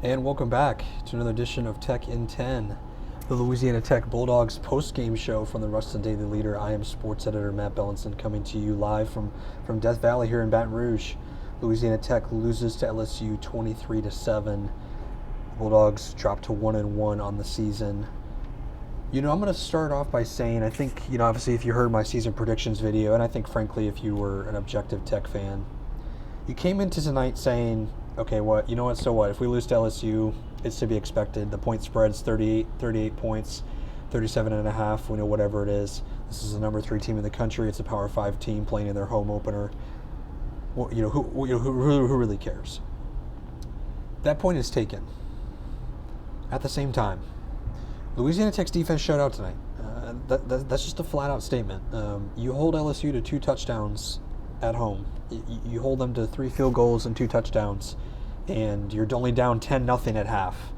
And welcome back to another edition of Tech in 10, the Louisiana Tech Bulldogs post-game show from the Ruston Daily Leader. I am sports editor Matt Bellinson coming to you live from Death Valley here in Baton Rouge. Louisiana Tech loses to LSU 23-7. Bulldogs drop to 1-1 on the season. I'm going to start off by saying, I think, obviously if you heard my season predictions video, and I think frankly if you were an objective Tech fan, you came into tonight saying, okay, so what? If we lose to LSU, it's to be expected. The point spread's 38 points, 37.5, we know whatever it is. This is the number 3 team in the country. It's a Power 5 team playing in their home opener. Well, who really cares? That point is taken. At the same time, Louisiana Tech's defense showed out tonight. That's just a flat-out statement. You hold LSU to 2 touchdowns at home. You hold them to 3 field goals and 2 touchdowns, and you're only down 10-0 at half.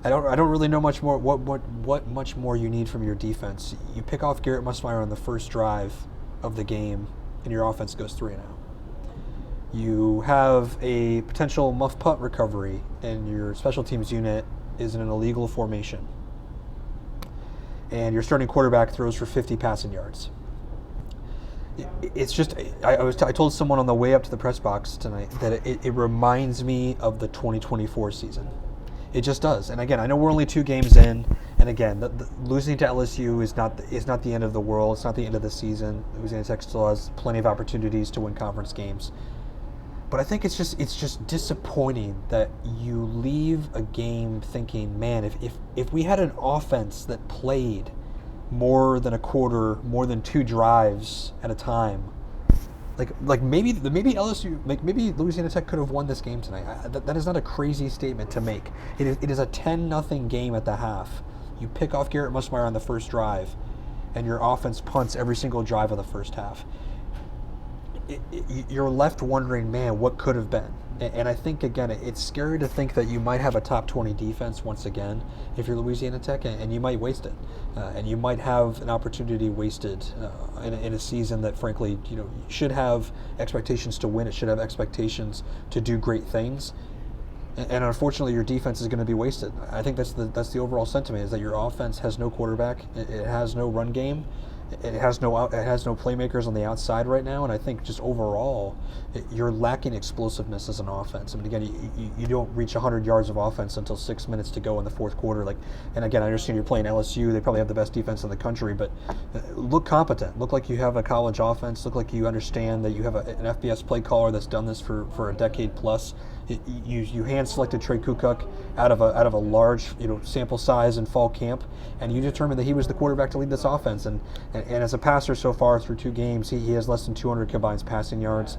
I don't really know much more what much more you need from your defense. You pick off Garrett Musmeyer on the first drive of the game, and your offense goes 3-0. You have a potential muff punt recovery, and your special teams unit is in an illegal formation. And your starting quarterback throws for 50 passing yards. It's just, I told someone on the way up to the press box tonight that it reminds me of the 2024 season. It just does. And again, I know we're only 2 games in, and again, losing to LSU is not the end of the world. It's not the end of the season. Louisiana Tech still has plenty of opportunities to win conference games. But I think it's just disappointing that you leave a game thinking, man, if we had an offense that played more than a quarter, more than 2 drives at a time, like maybe LSU, maybe Louisiana Tech could have won this game tonight. That is not a crazy statement to make. It is a 10-0 game at the half. You pick off Garrett Musmeyer on the first drive, and your offense punts every single drive of the first half. You're left wondering, man, what could have been? And I think, again, it's scary to think that you might have a top 20 defense once again if you're Louisiana Tech, and you might waste it. And you might have an opportunity wasted in a season that, frankly, should have expectations to win. It should have expectations to do great things. And unfortunately, your defense is going to be wasted. I think that's the overall sentiment, is that your offense has no quarterback. It has no run game. It has no playmakers on the outside right now, and I think just overall, you're lacking explosiveness as an offense. I mean, again, you don't reach 100 yards of offense until 6 minutes to go in the fourth quarter. And again, I understand you're playing LSU; they probably have the best defense in the country, but look competent. Look like you have a college offense. Look like you understand that you have an FBS play caller that's done this for a decade plus. You hand-selected Trey Kukuk out of a large sample size in fall camp, and you determined that he was the quarterback to lead this offense. And as a passer so far through 2 games, he has less than 200 combined passing yards.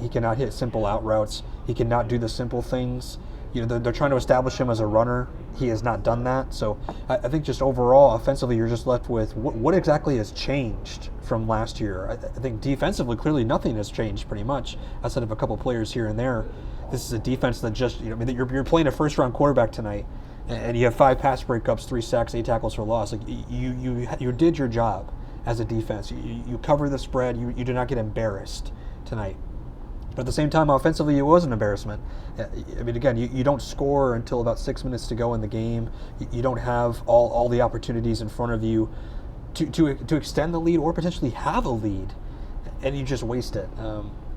He cannot hit simple out routes. He cannot do the simple things. They're trying to establish him as a runner. He has not done that. So I think just overall, offensively, you're just left with what exactly has changed from last year. I think defensively, clearly nothing has changed pretty much, outside of a couple players here and there. This is a defense that just, you're playing a first-round quarterback tonight, and you have 5 pass breakups, 3 sacks, 8 tackles for loss. Like you did your job as a defense. You cover the spread. You did not get embarrassed tonight. But at the same time, offensively, it was an embarrassment. I mean, again, you don't score until about 6 minutes to go in the game. You don't have all the opportunities in front of you to extend the lead or potentially have a lead, and you just waste it.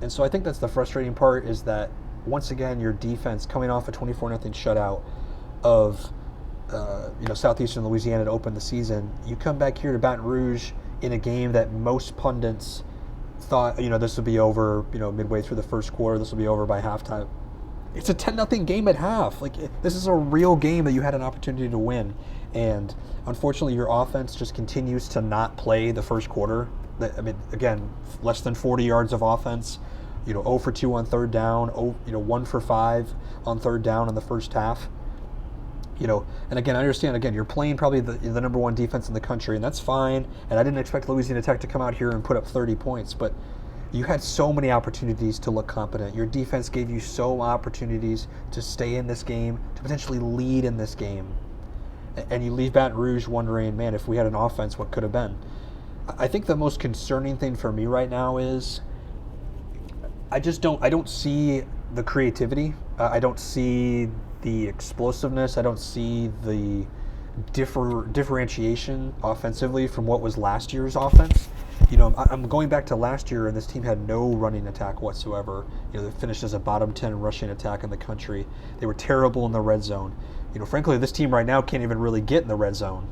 And so I think that's the frustrating part, is that once again, your defense, coming off a 24-0 shutout of Southeastern Louisiana to open the season, you come back here to Baton Rouge in a game that most pundits thought, this would be over, midway through the first quarter. This will be over by halftime. It's a 10-0 game at half. This is a real game that you had an opportunity to win. And unfortunately, your offense just continues to not play the first quarter. I mean, again, less than 40 yards of offense. 0 for 2 on third down. 1 for 5 on third down in the first half. And again, I understand, you're playing probably the number 1 defense in the country, and that's fine. And I didn't expect Louisiana Tech to come out here and put up 30 points, but you had so many opportunities to look competent. Your defense gave you so many opportunities to stay in this game, to potentially lead in this game. And you leave Baton Rouge wondering, man, if we had an offense, what could have been? I think the most concerning thing for me right now is I don't see the creativity. I don't see the explosiveness. I don't see the differentiation offensively from what was last year's offense. I'm going back to last year, and this team had no running attack whatsoever. They finished as a bottom 10 rushing attack in the country. They were terrible in the red zone. Frankly, this team right now can't even really get in the red zone.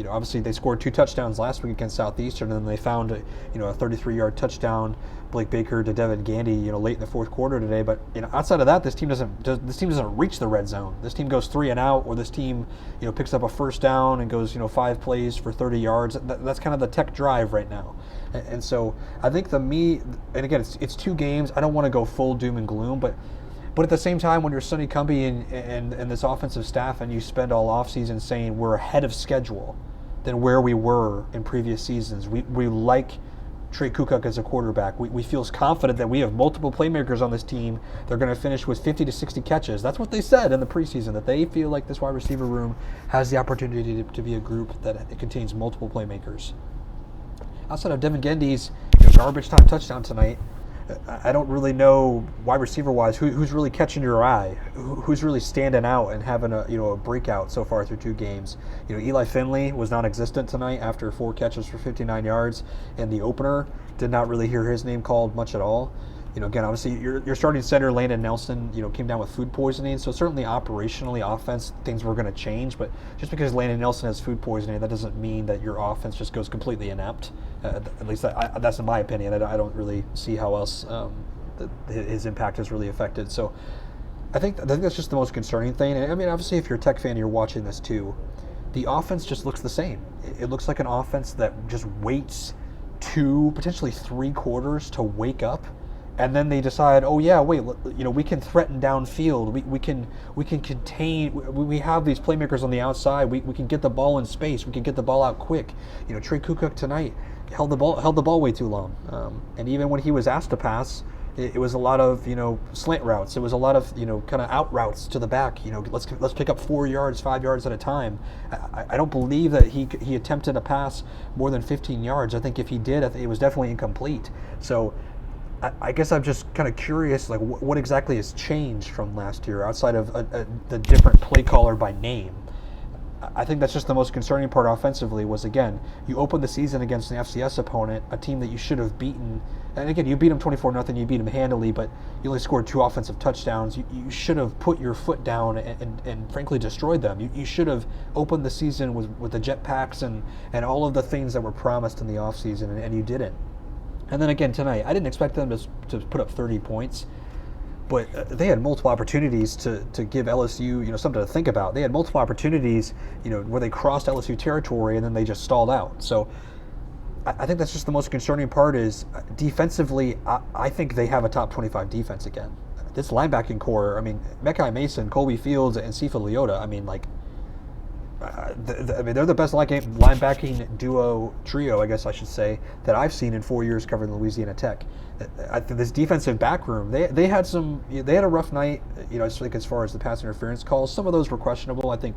Obviously they scored 2 touchdowns last week against Southeastern, and then they found a 33-yard touchdown, Blake Baker to Devin Gandy, late in the fourth quarter today. But outside of that, this team doesn't reach the red zone. This team goes 3 and out, or this team picks up a first down and goes 5 plays for 30 yards. That's kind of the Tech drive right now. And so I think and again, it's 2 games. I don't want to go full doom and gloom, but at the same time, when you're Sonny Cumbie and this offensive staff, and you spend all offseason saying we're ahead of schedule than where we were in previous seasons, we like Trey Kukuk as a quarterback. We feel confident that we have multiple playmakers on this team. They're going to finish with 50 to 60 catches. That's what they said in the preseason, that they feel like this wide receiver room has the opportunity to be a group that it contains multiple playmakers. Outside of Devin Gandy's garbage time touchdown tonight, I don't really know wide receiver wise who's really catching your eye, who's really standing out and having a breakout so far through 2 games. Eli Finley was non-existent tonight after 4 catches for 59 yards, and the opener did not really hear his name called much at all. Again, obviously your starting center Landon Nelson came down with food poisoning, so certainly operationally offense things were going to change, but just because Landon Nelson has food poisoning, that doesn't mean that your offense just goes completely inept. At least that's in my opinion. I don't really see how else his impact is really affected. So I think that's just the most concerning thing. I mean, obviously if you're a Tech fan, you're watching this too. The offense just looks the same. It looks like an offense that just waits 2, potentially 3 quarters to wake up. And then they decide, oh yeah, wait, we can threaten downfield. We can contain. We have these playmakers on the outside. We can get the ball in space. We can get the ball out quick. Trey Kukuk tonight held the ball way too long. And even when he was asked to pass, it was a lot of slant routes. It was a lot of kind of out routes to the back. Let's pick up 4 yards, 5 yards at a time. I don't believe that he attempted a pass more than 15 yards. I think if he did, it was definitely incomplete. So I guess I'm just kind of curious, like what exactly has changed from last year outside of the different play caller by name. I think that's just the most concerning part offensively was, again, you opened the season against an FCS opponent, a team that you should have beaten. And again, you beat them 24-0, you beat them handily, but you only scored 2 offensive touchdowns. You should have put your foot down and frankly destroyed them. You should have opened the season with the jetpacks and all of the things that were promised in the offseason, and you didn't. And then again tonight, I didn't expect them to put up 30 points, but they had multiple opportunities to give LSU something to think about. They had multiple opportunities where they crossed LSU territory and then they just stalled out. So I think that's just the most concerning part is defensively, I think they have a top 25 defense again. This linebacking core, I mean, Mekhi Mason, Colby Fields, and Sifa Leota, I mean, like, they're the best linebacking trio, I guess I should say, that I've seen in 4 years covering Louisiana Tech. I think this defensive back room, they had a rough night, I think as far as the pass interference calls. Some of those were questionable. I think,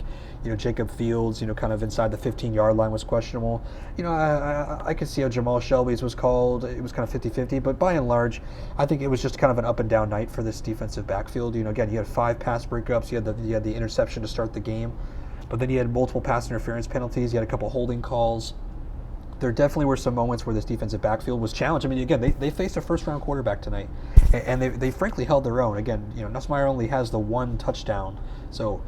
Jacob Fields, kind of inside the 15-yard line was questionable. I could see how Jamal Shelby's was called. It was kind of 50-50, but by and large, I think it was just kind of an up and down night for this defensive backfield. Again, you had 5 pass breakups. You had the interception to start the game. But then you had multiple pass interference penalties. You had a couple holding calls. There definitely were some moments where this defensive backfield was challenged. I mean, again, they faced a first-round quarterback tonight, and they frankly held their own. Again, Nussmeier only has the 1 touchdown. So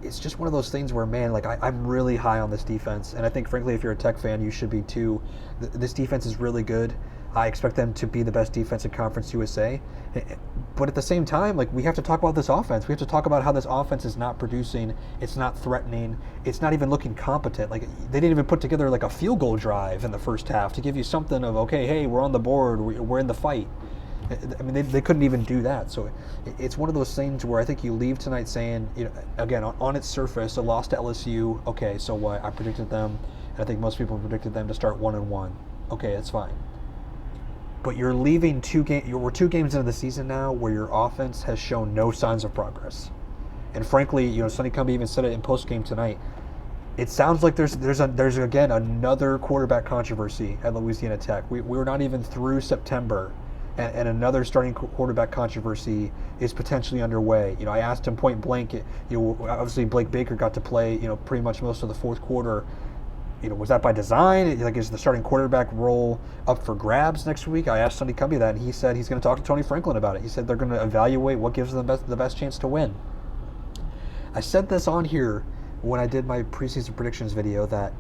it's just one of those things where, man, like I'm really high on this defense. And I think, frankly, if you're a Tech fan, you should be too. This defense is really good. I expect them to be the best defense in Conference USA. But at the same time, like, we have to talk about this offense. We have to talk about how this offense is not producing. It's not threatening. It's not even looking competent. Like, they didn't even put together like a field goal drive in the first half to give you something of, okay, hey, we're on the board. We're in the fight. I mean, they couldn't even do that. So it's one of those things where I think you leave tonight saying, again, on its surface, a loss to LSU. Okay, so what? I predicted them. And I think most people predicted them to start 1-1. Okay, that's fine. But you're leaving 2 games. We're 2 games into the season now where your offense has shown no signs of progress. And frankly, Sonny Cumbie even said it in post-game tonight. It sounds like there's again another quarterback controversy at Louisiana Tech. We're not even through September, and another starting quarterback controversy is potentially underway. I asked him point blank. Obviously Blake Baker got to play, pretty much most of the fourth quarter. Was that by design? Like, is the starting quarterback role up for grabs next week? I asked Sonny Cubby that, and he said he's going to talk to Tony Franklin about it. He said they're going to evaluate what gives them the best chance to win. I said this on here when I did my preseason predictions video that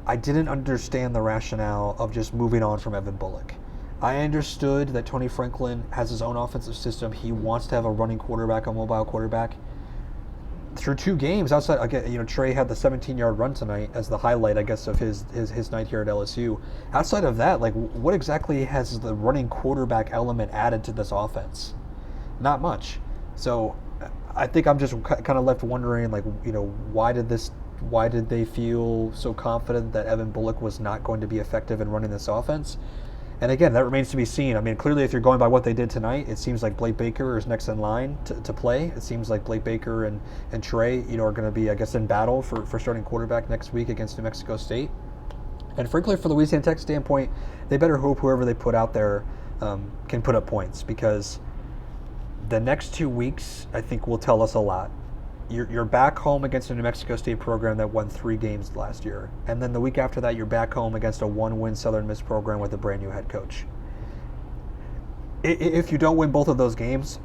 I didn't understand the rationale of just moving on from Evan Bullock. I understood that Tony Franklin has his own offensive system. He wants to have a running quarterback, a mobile quarterback. Through 2 games outside, again, Trey had the 17-yard run tonight as the highlight, I guess, of his night here at LSU. Outside of that, like, what exactly has the running quarterback element added to this offense? Not much. So I think I'm just kind of left wondering, like, why did they feel so confident that Evan Bullock was not going to be effective in running this offense? And again, that remains to be seen. I mean, clearly, if you're going by what they did tonight, it seems like Blake Baker is next in line to play. It seems like Blake Baker and Trey, are going to be, I guess, in battle for starting quarterback next week against New Mexico State. And frankly, for the Louisiana Tech standpoint, they better hope whoever they put out there can put up points, because the next 2 weeks, I think, will tell us a lot. You're back home against a New Mexico State program that won 3 games last year. And then the week after that, you're back home against a 1-win Southern Miss program with a brand new head coach. If you don't win both of those games,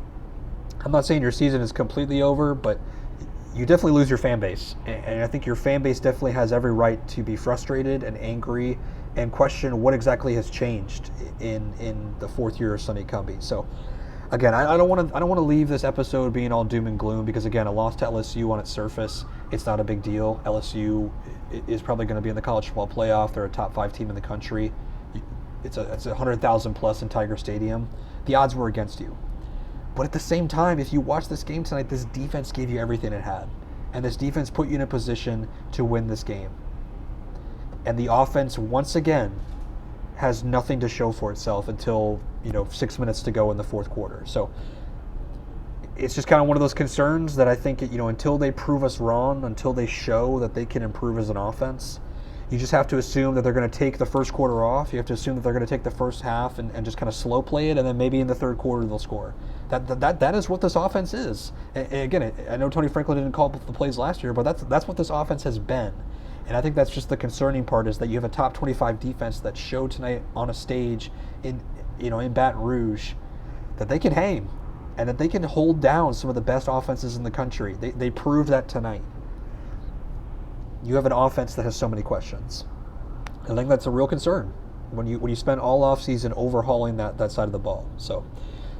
I'm not saying your season is completely over, but you definitely lose your fan base. And I think your fan base definitely has every right to be frustrated and angry and question what exactly has changed in the 4th year of Sonny Cumby. So again, I don't want to leave this episode being all doom and gloom, because again, a loss to LSU on its surface, it's not a big deal. LSU is probably going to be in the college football playoff. They're a top 5 team in the country. It's 100,000 plus in Tiger Stadium. The odds were against you. But at the same time, if you watch this game tonight, this defense gave you everything it had, and this defense put you in a position to win this game. And the offense, once again, has nothing to show for itself until 6 minutes to go in the 4th quarter. So it's just kind of one of those concerns that I think until they prove us wrong, until they show that they can improve as an offense, you just have to assume that they're going to take the first quarter off. You have to assume that they're going to take the first half and just kind of slow play it, and then maybe in the 3rd quarter they'll score. That is what this offense is. And again, I know Tony Franklin didn't call the plays last year, but that's what this offense has been. And I think that's just the concerning part, is that you have a top 25 defense that showed tonight on a stage in Baton Rouge that they can hang and that they can hold down some of the best offenses in the country. They proved that tonight. You have an offense that has so many questions. I think that's a real concern when you spend all offseason overhauling that side of the ball. So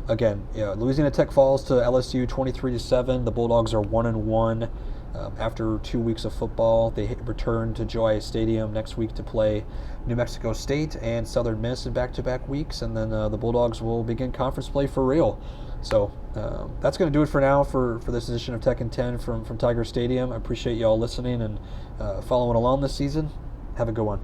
again, Louisiana Tech falls to LSU 23-7. The Bulldogs are 1-1. After 2 weeks of football, they return to Joy Stadium next week to play New Mexico State and Southern Miss in back-to-back weeks, and then the Bulldogs will begin conference play for real. So that's going to do it for now for this edition of Tech in 10 from Tiger Stadium. I appreciate you all listening and following along this season. Have a good one.